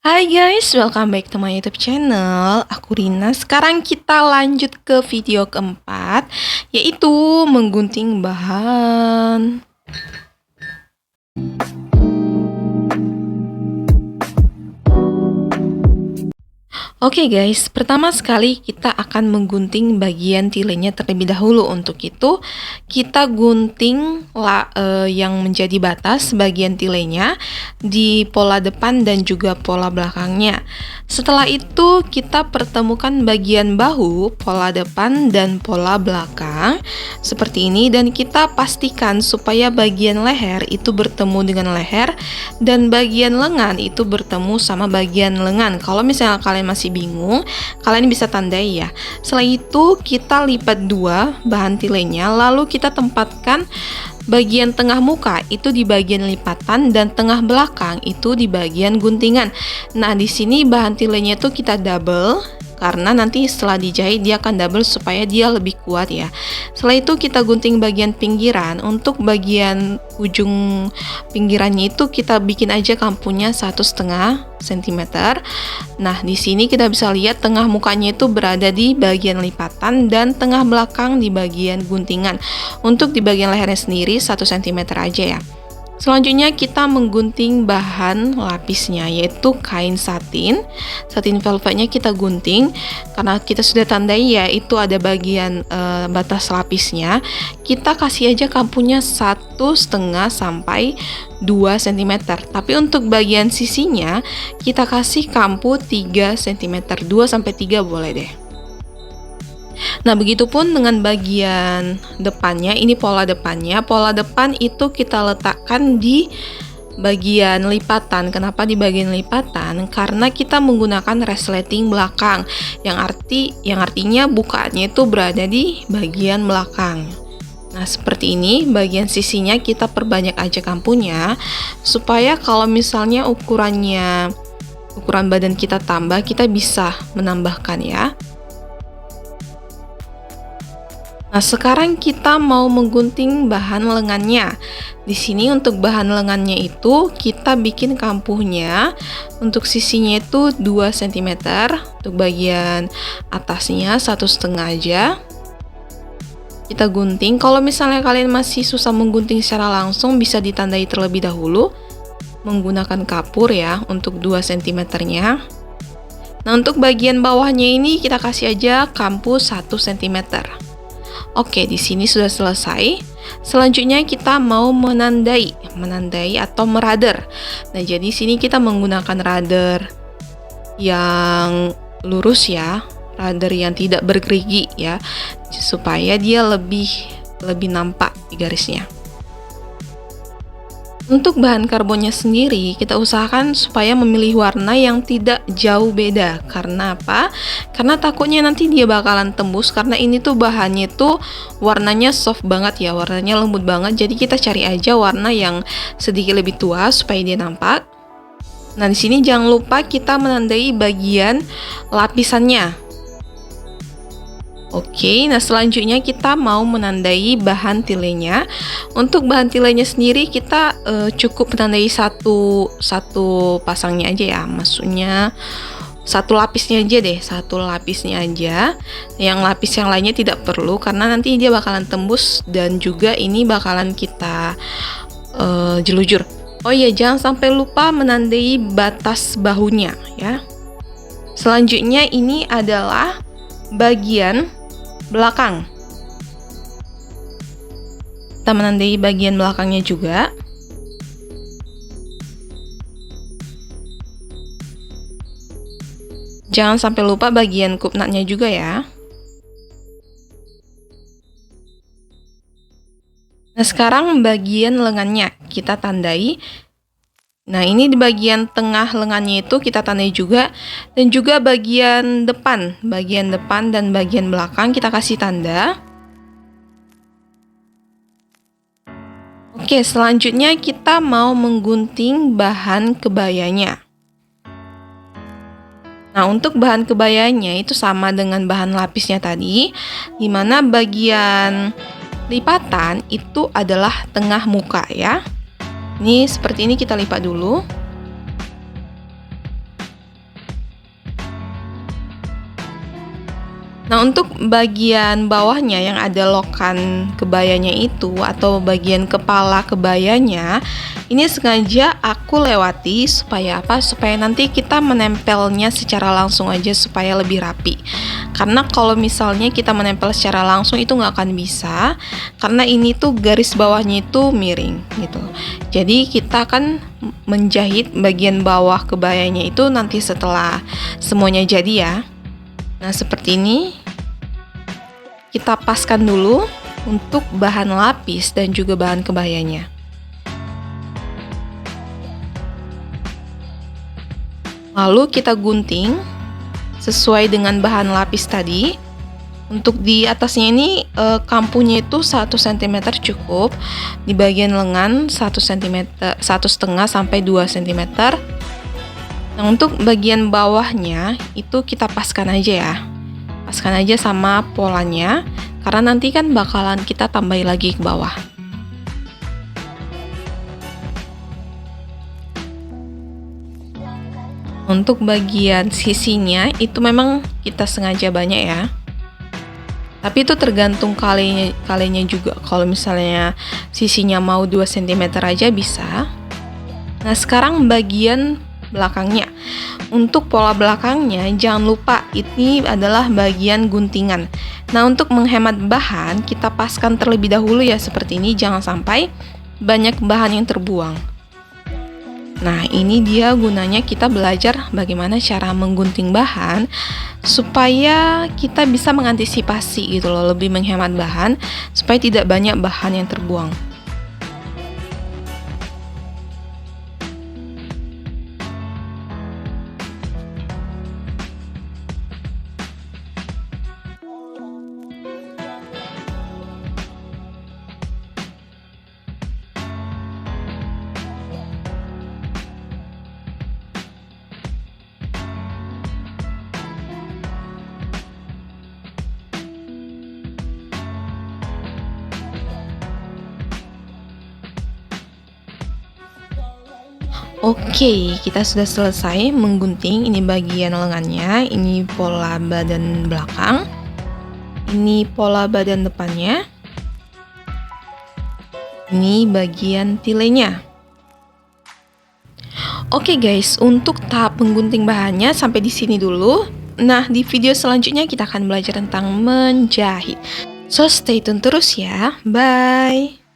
Hai guys, welcome back to my YouTube channel. Aku Rina. Sekarang kita lanjut ke video keempat, yaitu menggunting bahan. Oke guys, pertama sekali kita akan menggunting bagian tilenya terlebih dahulu. Untuk itu, kita gunting yang menjadi batas bagian tilenya di pola depan dan juga pola belakangnya. Setelah itu, kita pertemukan bagian bahu, pola depan dan pola belakang seperti ini, dan kita pastikan supaya bagian leher itu bertemu dengan leher dan bagian lengan itu bertemu sama bagian lengan. Kalau misalnya kalian masih bingung, kalian bisa tandai ya. Setelah itu kita lipat dua bahan tilenya, lalu kita tempatkan bagian tengah muka itu di bagian lipatan dan tengah belakang itu di bagian guntingan. Nah, di sini bahan tilenya itu kita double karena nanti setelah dijahit dia akan double supaya dia lebih kuat ya. Setelah itu kita gunting bagian pinggiran. Untuk bagian ujung pinggirannya itu kita bikin aja kampunya 1,5 cm. Nah, di sini kita bisa lihat tengah mukanya itu berada di bagian lipatan dan tengah belakang di bagian guntingan. Untuk di bagian lehernya sendiri 1 cm aja ya. Selanjutnya kita menggunting bahan lapisnya, yaitu kain satin velvetnya kita gunting. Karena kita sudah tandai ya, itu ada bagian batas lapisnya. Kita kasih aja kampunya 1,5 sampai 2 cm. Tapi untuk bagian sisinya kita kasih kampu 3 cm, 2 sampai 3 boleh deh. Nah, begitupun dengan bagian depannya. Ini pola depannya. Pola depan itu kita letakkan di bagian lipatan. Kenapa di bagian lipatan? Karena kita menggunakan resleting belakang, yang artinya bukaannya itu berada di bagian belakang. Nah, seperti ini. Bagian sisinya kita perbanyak aja kampunya supaya kalau misalnya ukuran badan kita tambah, kita bisa menambahkan ya. Nah, sekarang kita mau menggunting bahan lengannya. Di sini untuk bahan lengannya itu kita bikin kampuhnya. Untuk sisinya itu 2 cm, untuk bagian atasnya 1,5 aja. Kita gunting. Kalau misalnya kalian masih susah menggunting secara langsung, bisa ditandai terlebih dahulu menggunakan kapur ya untuk 2 cm-nya. Nah, untuk bagian bawahnya ini kita kasih aja kampu 1 cm. Oke, di sini sudah selesai. Selanjutnya kita mau menandai atau merader. Nah, jadi sini kita menggunakan rader yang lurus ya, rader yang tidak bergerigi ya, supaya dia lebih nampak di garisnya. Untuk bahan karbonnya sendiri, kita usahakan supaya memilih warna yang tidak jauh beda. Karena apa? Karena takutnya nanti dia bakalan tembus, karena ini tuh bahannya tuh warnanya soft banget ya, warnanya lembut banget. Jadi kita cari aja warna yang sedikit lebih tua supaya dia nampak. Nah, di sini jangan lupa kita menandai bagian lapisannya. Oke, nah selanjutnya kita mau menandai bahan tilenya. Untuk bahan tilenya sendiri kita cukup menandai satu pasangnya aja ya, maksudnya satu lapisnya aja deh, satu lapisnya aja. Yang lapis yang lainnya tidak perlu karena nanti dia bakalan tembus dan juga ini bakalan kita jelujur. Oh iya, jangan sampai lupa menandai batas bahunya ya. Selanjutnya ini adalah bagian belakang. Kita menandai bagian belakangnya juga. Jangan sampai lupa bagian kupnatnya juga ya. Nah, sekarang bagian lengannya kita tandai. Nah, ini di bagian tengah lengannya itu kita tandai juga, dan juga bagian depan dan bagian belakang kita kasih tanda. Oke, selanjutnya kita mau menggunting bahan kebayanya. Nah, untuk bahan kebayanya itu sama dengan bahan lapisnya tadi, dimana bagian lipatan itu adalah tengah muka ya. Ini seperti ini kita lipat dulu. Nah, untuk bagian bawahnya yang ada lokan kebayanya itu atau bagian kepala kebayanya, ini sengaja aku lewati supaya apa? Supaya nanti kita menempelnya secara langsung aja supaya lebih rapi. Karena kalau misalnya kita menempel secara langsung itu nggak akan bisa, karena ini tuh garis bawahnya itu miring gitu. Jadi kita akan menjahit bagian bawah kebayanya itu nanti setelah semuanya jadi ya. Nah, seperti ini kita paskan dulu untuk bahan lapis dan juga bahan kebayanya. Lalu kita gunting sesuai dengan bahan lapis tadi. Untuk di atasnya ini kampunya itu 1 cm cukup. Di bagian lengan 1 cm, 1,5 sampai 2 cm. Nah, untuk bagian bawahnya itu kita paskan aja ya. Paskan aja sama polanya, karena nanti kan bakalan kita tambahin lagi ke bawah. Untuk bagian sisinya itu memang kita sengaja banyak ya. Tapi itu tergantung kalinya juga. Kalau misalnya sisinya mau 2 cm aja bisa. Nah, sekarang bagian belakangnya. Untuk pola belakangnya jangan lupa ini adalah bagian guntingan. Nah, untuk menghemat bahan kita paskan terlebih dahulu ya seperti ini, jangan sampai banyak bahan yang terbuang. Nah, ini dia gunanya kita belajar bagaimana cara menggunting bahan supaya kita bisa mengantisipasi gitu loh, lebih menghemat bahan supaya tidak banyak bahan yang terbuang. Oke, kita sudah selesai menggunting. Ini bagian lengannya, ini pola badan belakang, ini pola badan depannya, ini bagian tilenya. Oke guys, untuk tahap menggunting bahannya sampai di sini dulu. Nah, di video selanjutnya kita akan belajar tentang menjahit. So, stay tune terus ya. Bye!